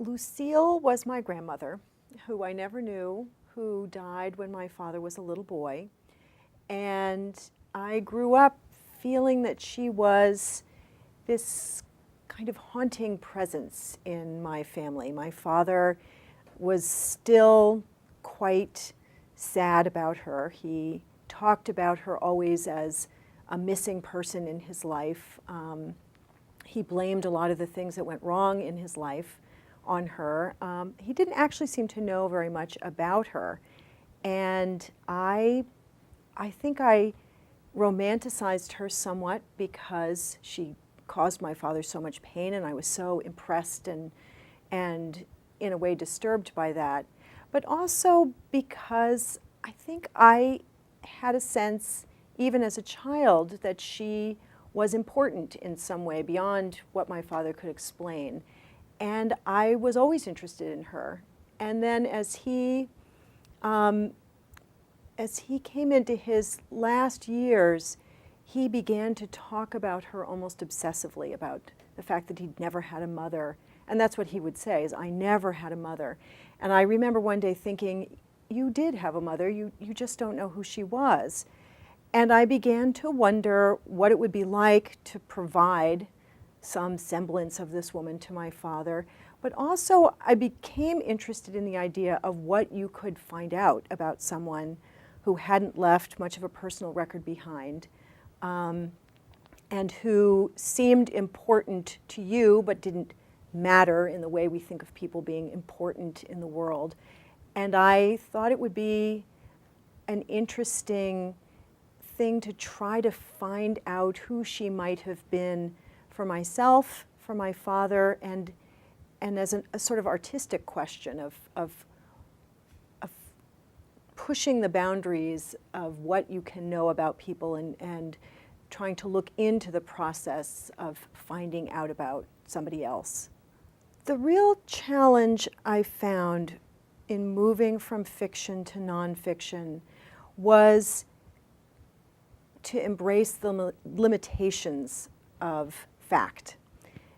Lucile was my grandmother, who I never knew, who died when my father was a little boy. And I grew up feeling that she was this kind of haunting presence in my family. My father was still quite sad about her. He talked about her always as a missing person in his life. He blamed a lot of the things that went wrong in his life on her. He didn't actually seem to know very much about her. And I think I romanticized her somewhat because she caused my father so much pain, and I was so impressed and in a way disturbed by that. But also because I think I had a sense, even as a child, that she was important in some way beyond what my father could explain. And I was always interested in her. And then as he came into his last years, he began to talk about her almost obsessively, about the fact that he'd never had a mother. And that's what he would say, is, I never had a mother. And I remember one day thinking, you did have a mother, you just don't know who she was. And I began to wonder what it would be like to provide some semblance of this woman to my father. But also I became interested in the idea of what you could find out about someone who hadn't left much of a personal record behind, and who seemed important to you but didn't matter in the way we think of people being important in the world. And I thought it would be an interesting thing to try to find out who she might have been for myself, for my father, and as a sort of artistic question of pushing the boundaries of what you can know about people and trying to look into the process of finding out about somebody else. The real challenge I found in moving from fiction to nonfiction was to embrace the limitations of fact,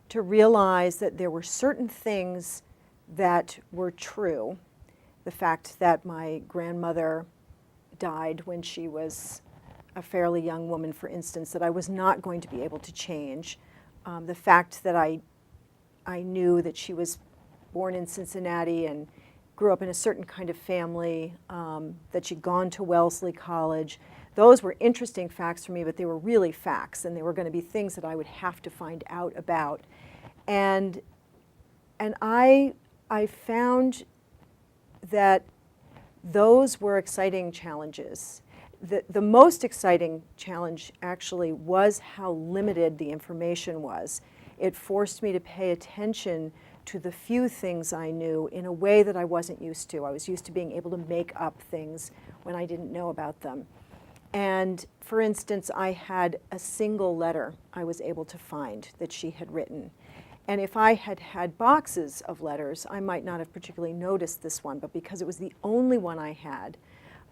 to realize that there were certain things that were true. The fact that my grandmother died when she was a fairly young woman, for instance, that I was not going to be able to change. The fact that I knew that she was born in Cincinnati and grew up in a certain kind of family, that she'd gone to Wellesley College. Those were interesting facts for me, but they were really facts, and they were going to be things that I would have to find out about. And I found that those were exciting challenges. The most exciting challenge actually was how limited the information was. It forced me to pay attention to the few things I knew in a way that I wasn't used to. I was used to being able to make up things when I didn't know about them. And for instance, I had a single letter I was able to find that she had written. And if I had had boxes of letters, I might not have particularly noticed this one, but because it was the only one I had,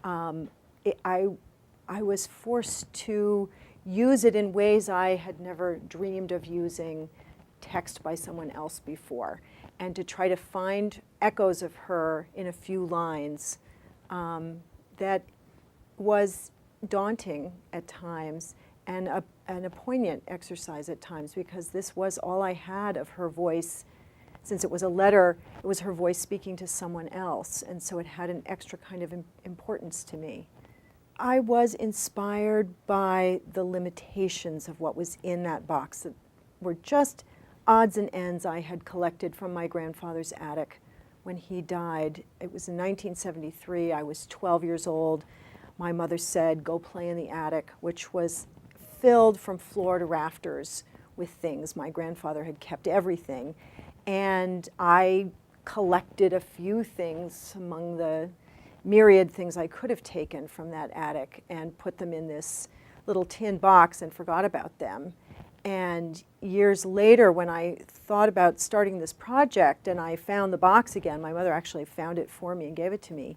I was forced to use it in ways I had never dreamed of using text by someone else before, and to try to find echoes of her in a few lines. That was daunting at times, and a poignant exercise at times, because this was all I had of her voice. Since it was a letter, it was her voice speaking to someone else, and so it had an extra kind of importance to me. I was inspired by the limitations of what was in that box that were just odds and ends I had collected from my grandfather's attic when he died. It was in 1973. I was 12 years old. My mother said, "Go play in the attic," which was filled from floor to rafters with things. My grandfather had kept everything, and I collected a few things among the myriad things I could have taken from that attic and put them in this little tin box and forgot about them. And years later, when I thought about starting this project and I found the box again, my mother actually found it for me and gave it to me,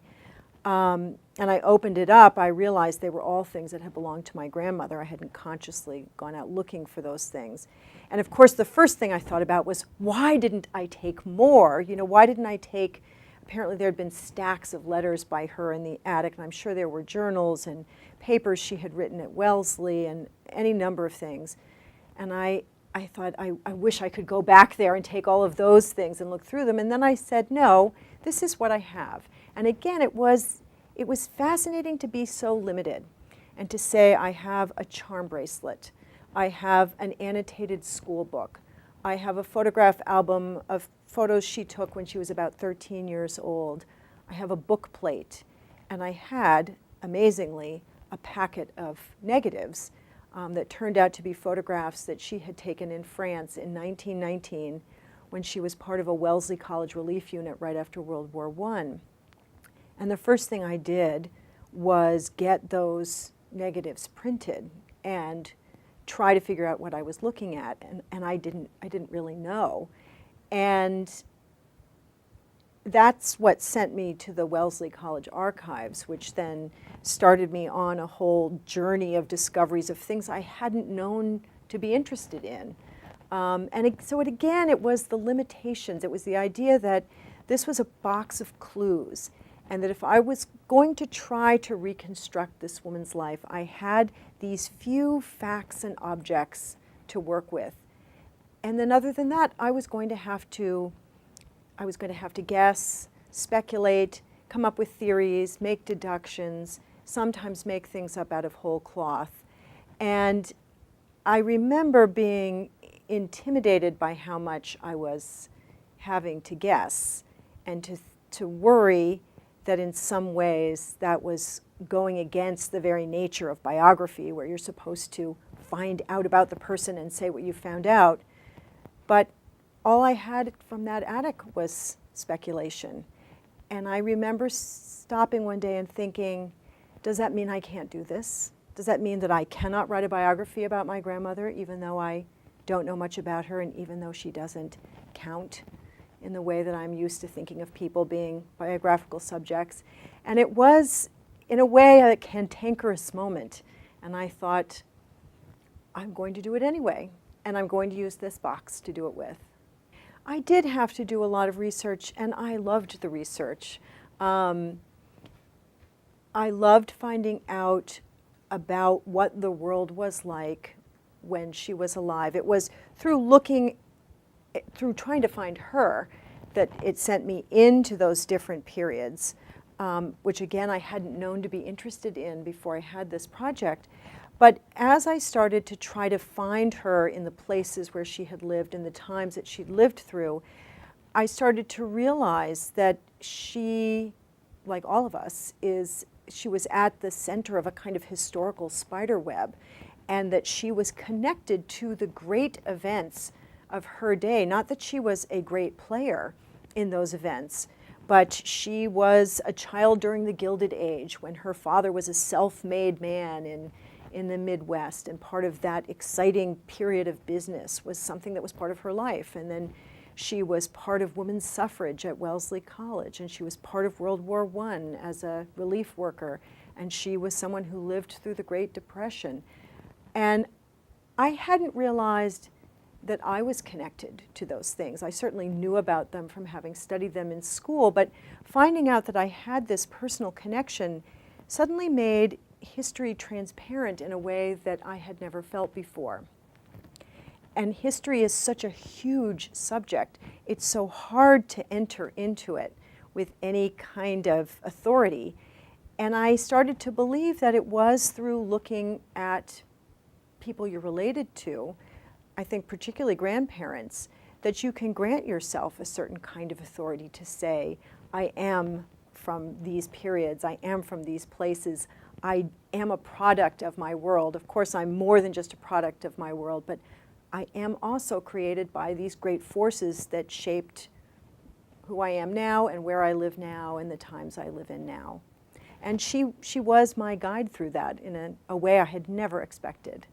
and I opened it up, I realized they were all things that had belonged to my grandmother. I hadn't consciously gone out looking for those things. And of course, the first thing I thought about was, why didn't I take more? You know, why didn't I take, apparently there had been stacks of letters by her in the attic, and I'm sure there were journals and papers she had written at Wellesley and any number of things. And I thought, I wish I could go back there and take all of those things and look through them. And then I said, no, this is what I have. And again, it was fascinating to be so limited and to say, I have a charm bracelet. I have an annotated school book. I have a photograph album of photos she took when she was about 13 years old. I have a book plate. And I had, amazingly, a packet of negatives that turned out to be photographs that she had taken in France in 1919 when she was part of a Wellesley College relief unit right after World War I. And the first thing I did was get those negatives printed and try to figure out what I was looking at, and I didn't really know. And that's what sent me to the Wellesley College archives, which then started me on a whole journey of discoveries of things I hadn't known to be interested in. So it was the limitations. It was the idea that this was a box of clues, and that if I was going to try to reconstruct this woman's life, I had these few facts and objects to work with. And then other than that, I was going to have to guess, speculate, come up with theories, make deductions, sometimes make things up out of whole cloth. And I remember being intimidated by how much I was having to guess and to worry that in some ways that was going against the very nature of biography, where you're supposed to find out about the person and say what you found out. But all I had from that attic was speculation. And I remember stopping one day and thinking, does that mean I can't do this? Does that mean that I cannot write a biography about my grandmother, even though I don't know much about her and even though she doesn't count in the way that I'm used to thinking of people being biographical subjects? And it was, in a way, a cantankerous moment. And I thought, I'm going to do it anyway, and I'm going to use this box to do it with. I did have to do a lot of research, and I loved the research. I loved finding out about what the world was like when she was alive. It was through trying to find her that it sent me into those different periods, which again I hadn't known to be interested in before I had this project. But as I started to try to find her in the places where she had lived, in the times that she'd lived through, I started to realize that she, like all of us, she was at the center of a kind of historical spider web, and that she was connected to the great events of her day. Not that she was a great player in those events, but she was a child during the Gilded Age, when her father was a self-made man in the Midwest, and part of that exciting period of business was something that was part of her life. And then she was part of women's suffrage at Wellesley College, and she was part of World War I as a relief worker, and she was someone who lived through the Great Depression. And I hadn't realized that I was connected to those things. I certainly knew about them from having studied them in school, but finding out that I had this personal connection suddenly made history transparent in a way that I had never felt before. And history is such a huge subject. It's so hard to enter into it with any kind of authority. And I started to believe that it was through looking at people you're related to, I think particularly grandparents, that you can grant yourself a certain kind of authority to say, I am from these periods, I am from these places, I am a product of my world. Of course, I'm more than just a product of my world, but I am also created by these great forces that shaped who I am now and where I live now and the times I live in now. And she was my guide through that in a way I had never expected.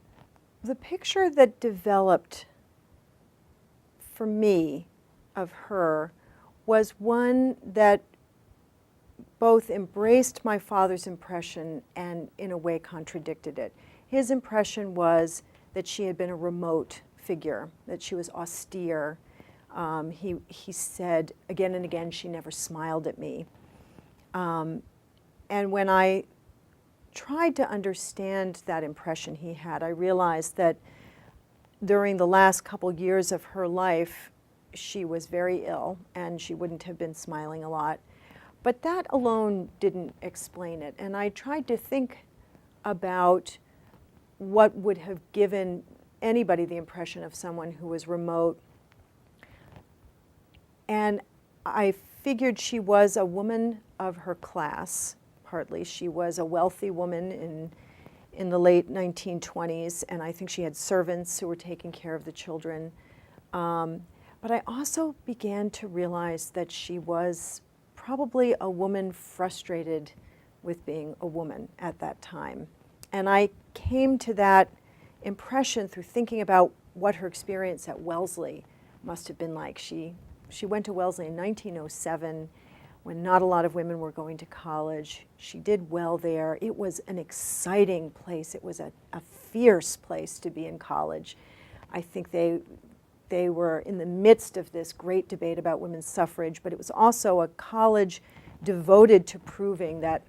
The picture that developed for me of her was one that both embraced my father's impression and in a way contradicted it. His impression was that she had been a remote figure, that she was austere. He said again and again, she never smiled at me. And when I tried to understand that impression he had, I realized that during the last couple years of her life, she was very ill and she wouldn't have been smiling a lot. But that alone didn't explain it. And I tried to think about what would have given anybody the impression of someone who was remote. And I figured she was a woman of her class, partly. She was a wealthy woman in the late 1920s, and I think she had servants who were taking care of the children. But I also began to realize that she was probably a woman frustrated with being a woman at that time. And I came to that impression through thinking about what her experience at Wellesley must have been like. She went to Wellesley in 1907 when not a lot of women were going to college. She did well there. It was an exciting place. It was a fierce place to be in college. I think they were in the midst of this great debate about women's suffrage, but it was also a college devoted to proving that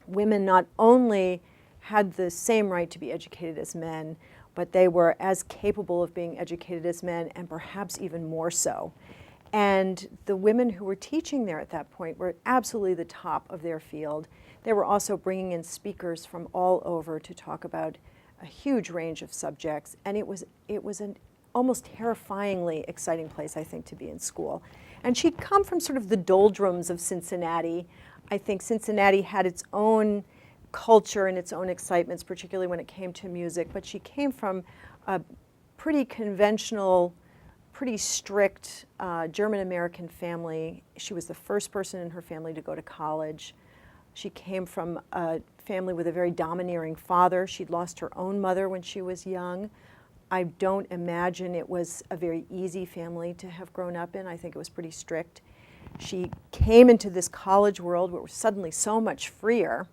women not only had the same right to be educated as men, but they were as capable of being educated as men, and perhaps even more so. And the women who were teaching there at that point were absolutely the top of their field. They were also bringing in speakers from all over to talk about a huge range of subjects, and it was an almost terrifyingly exciting place, I think, to be in school. And she'd come from sort of the doldrums of Cincinnati. I think Cincinnati had its own culture and its own excitements, particularly when it came to music, but she came from a pretty conventional, pretty strict German-American family. She was the first person in her family to go to college. She came from a family with a very domineering father. She'd lost her own mother when she was young. I don't imagine it was a very easy family to have grown up in. I think it was pretty strict. She came into this college world where it was suddenly so much freer.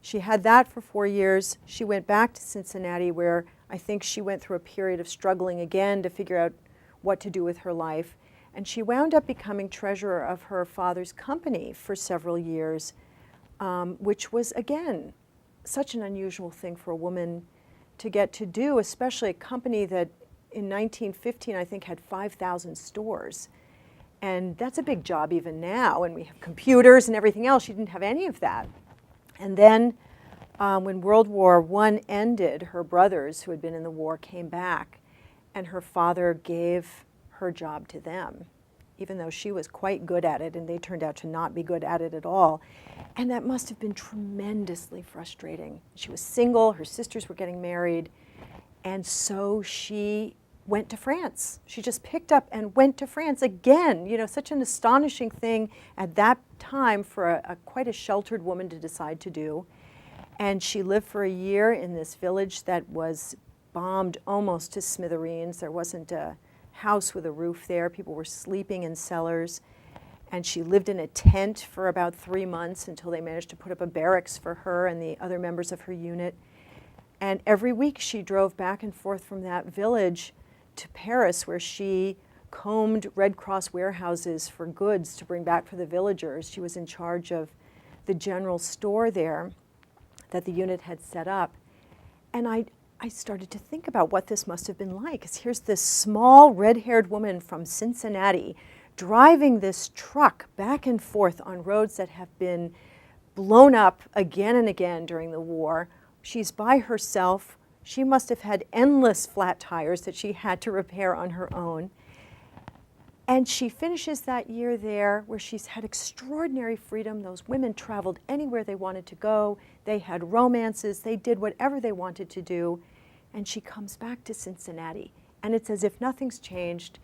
She had that for 4 years. She went back to Cincinnati, where I think she went through a period of struggling again to figure out what to do with her life. And she wound up becoming treasurer of her father's company for several years, which was, again, such an unusual thing for a woman to get to do, especially a company that in 1915, I think, had 5,000 stores. And that's a big job even now, and we have computers and everything else. She didn't have any of that. And then when World War I ended, her brothers who had been in the war came back, and her father gave her job to them, even though she was quite good at it, and they turned out to not be good at it at all. And that must have been tremendously frustrating. She was single, her sisters were getting married, and so she went to France. She just picked up and went to France again. You know, such an astonishing thing at that time for quite a sheltered woman to decide to do. And she lived for a year in this village that was bombed almost to smithereens. There wasn't a house with a roof there. People were sleeping in cellars. And she lived in a tent for about 3 months until they managed to put up a barracks for her and the other members of her unit. And every week she drove back and forth from that village to Paris, where she combed Red Cross warehouses for goods to bring back for the villagers. She was in charge of the general store there that the unit had set up. And I started to think about what this must have been like. 'Cause here's this small red-haired woman from Cincinnati driving this truck back and forth on roads that have been blown up again and again during the war. She's by herself. She must have had endless flat tires that she had to repair on her own. And she finishes that year there where she's had extraordinary freedom. Those women traveled anywhere they wanted to go. They had romances. They did whatever they wanted to do. And she comes back to Cincinnati. And it's as if nothing's changed.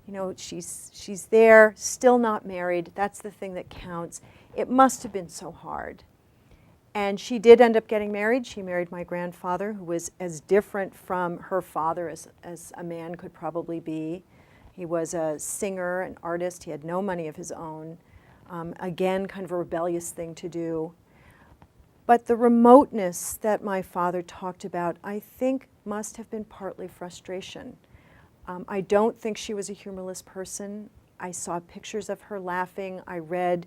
You know, she's there, still not married. That's the thing that counts. It must have been so hard. And she did end up getting married. She married my grandfather, who was as different from her father as a man could probably be. He was a singer, an artist. He had no money of his own. Again, kind of a rebellious thing to do. But the remoteness that my father talked about, I think, must have been partly frustration. I don't think she was a humorless person. I saw pictures of her laughing. I read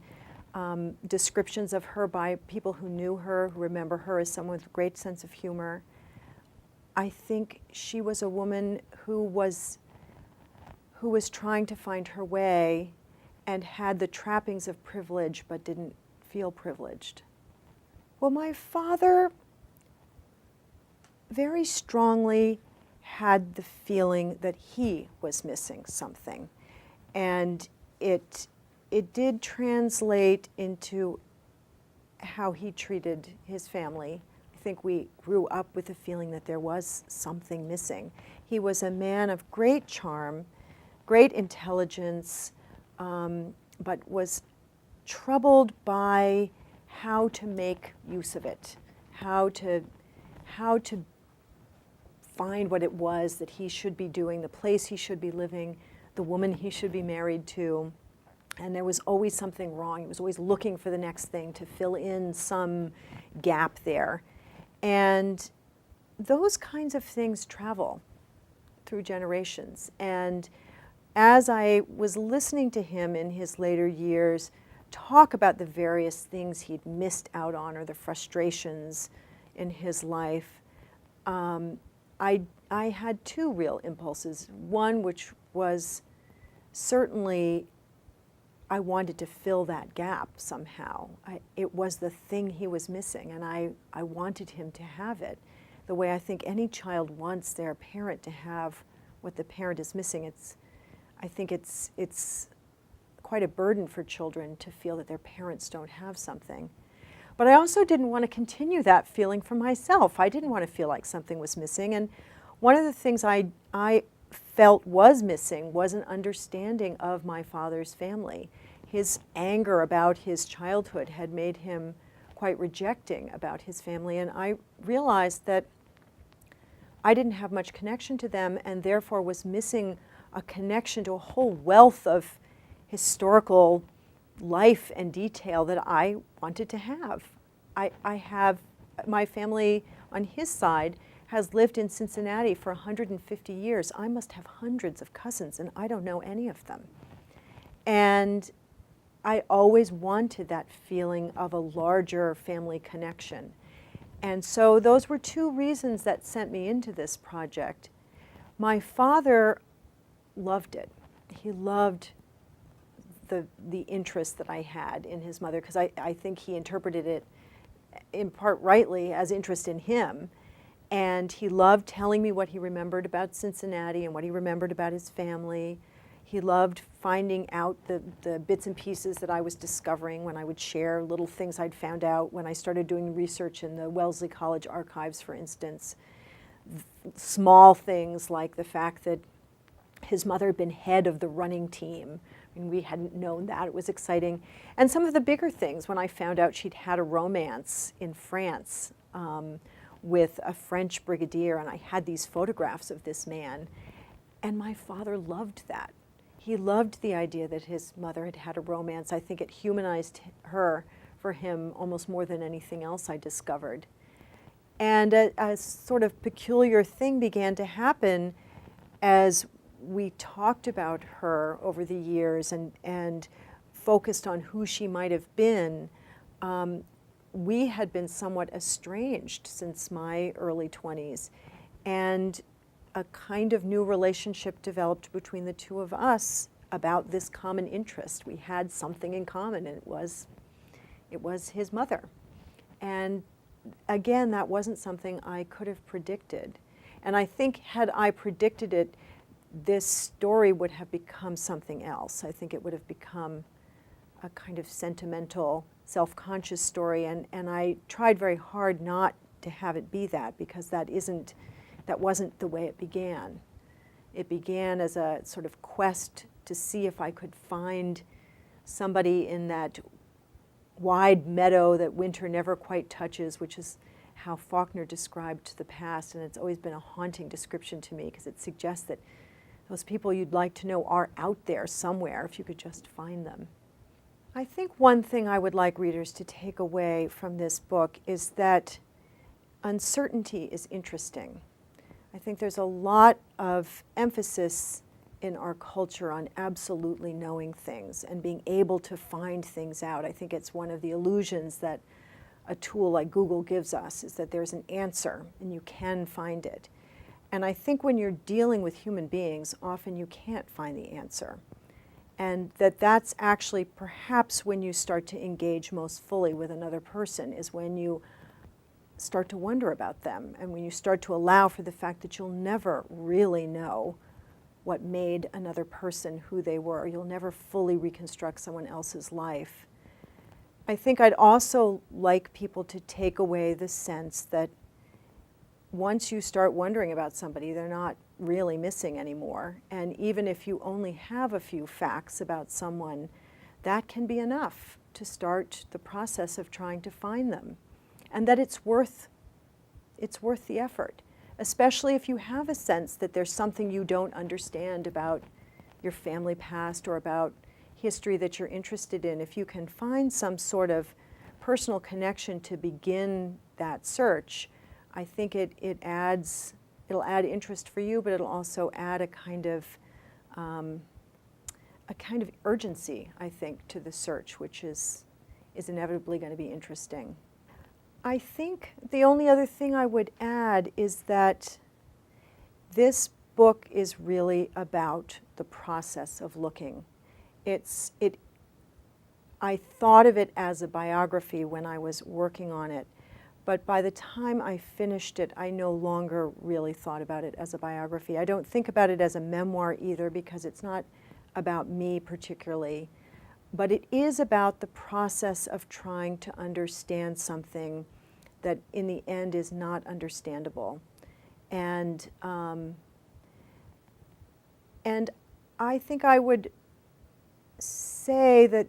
descriptions of her by people who knew her, who remember her as someone with a great sense of humor. I think she was a woman who was trying to find her way and had the trappings of privilege but didn't feel privileged. Well, my father very strongly had the feeling that he was missing something. And it did translate into how he treated his family. I think we grew up with the feeling that there was something missing. He was a man of great charm, great intelligence, but was troubled by how to make use of it, how to find what it was that he should be doing, the place he should be living, the woman he should be married to. And there was always something wrong. He was always looking for the next thing to fill in some gap there. And those kinds of things travel through generations. And as I was listening to him in his later years talk about the various things he'd missed out on or the frustrations in his life, I had two real impulses. One, which was certainly I wanted to fill that gap somehow. It was the thing he was missing, and I wanted him to have it. The way I think any child wants their parent to have what the parent is missing. I think it's quite a burden for children to feel that their parents don't have something. But I also didn't want to continue that feeling for myself. I didn't want to feel like something was missing. And one of the things I felt was missing was an understanding of my father's family. His anger about his childhood had made him quite rejecting about his family, and I realized that I didn't have much connection to them and therefore was missing a connection to a whole wealth of historical life and detail that I wanted to have. I have, my family on his side has lived in Cincinnati for 150 years. I must have hundreds of cousins, and I don't know any of them. And I always wanted that feeling of a larger family connection. And so those were two reasons that sent me into this project. My father loved it. He loved the interest that I had in his mother, because I think he interpreted it in part rightly as interest in him. And he loved telling me what he remembered about Cincinnati and what he remembered about his family. He loved finding out the bits and pieces that I was discovering when I would share little things I'd found out when I started doing research in the Wellesley College archives, for instance. Small things like the fact that his mother had been head of the running team. I mean, we hadn't known that. It was exciting. And some of the bigger things, when I found out she'd had a romance in France with a French brigadier, and I had these photographs of this man. And my father loved that. He loved the idea that his mother had had a romance. I think it humanized her for him almost more than anything else I discovered. And a sort of peculiar thing began to happen as we talked about her over the years and focused on who she might have been. We had been somewhat estranged since my early 20s. And a kind of new relationship developed between the two of us about this common interest. We had something in common, and it was his mother. And again, that wasn't something I could have predicted. And I think had I predicted it, this story would have become something else. I think it would have become a kind of sentimental, self-conscious story, and I tried very hard not to have it be that, because that wasn't the way it began. It began as a sort of quest to see if I could find somebody in that wide meadow that winter never quite touches, which is how Faulkner described the past, and it's always been a haunting description to me, because it suggests that those people you'd like to know are out there somewhere if you could just find them. I think one thing I would like readers to take away from this book is that uncertainty is interesting. I think there's a lot of emphasis in our culture on absolutely knowing things and being able to find things out. I think it's one of the illusions that a tool like Google gives us, is that there's an answer and you can find it. And I think when you're dealing with human beings, often you can't find the answer. And that's actually perhaps when you start to engage most fully with another person, is when you start to wonder about them and when you start to allow for the fact that you'll never really know what made another person who they were. You'll never fully reconstruct someone else's life. I think I'd also like people to take away the sense that once you start wondering about somebody, they're not really missing anymore. And even if you only have a few facts about someone, that can be enough to start the process of trying to find them. And that it's worth the effort, especially if you have a sense that there's something you don't understand about your family past or about history that you're interested in. If you can find some sort of personal connection to begin that search, I think it'll add interest for you, but it'll also add a kind of urgency, I think, to the search, which is inevitably going to be interesting. I think the only other thing I would add is that this book is really about the process of looking. I thought of it as a biography when I was working on it, but by the time I finished it, I no longer really thought about it as a biography. I don't think about it as a memoir either, because it's not about me particularly, but it is about the process of trying to understand something that in the end is not understandable. And I think I would say that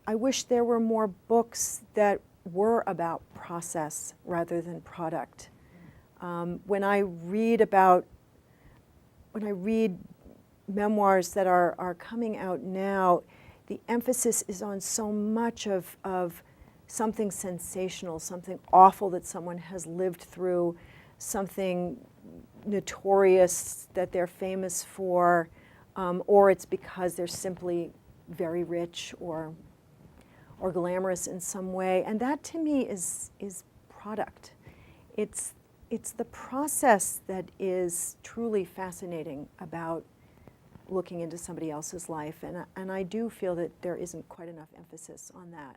I wish there were more books that were about process rather than product. When I read memoirs that are coming out now, the emphasis is on so much of something sensational, something awful that someone has lived through, something notorious that they're famous for, or it's because they're simply very rich or glamorous in some way. And that to me is product. It's the process that is truly fascinating about looking into somebody else's life. And I do feel that there isn't quite enough emphasis on that.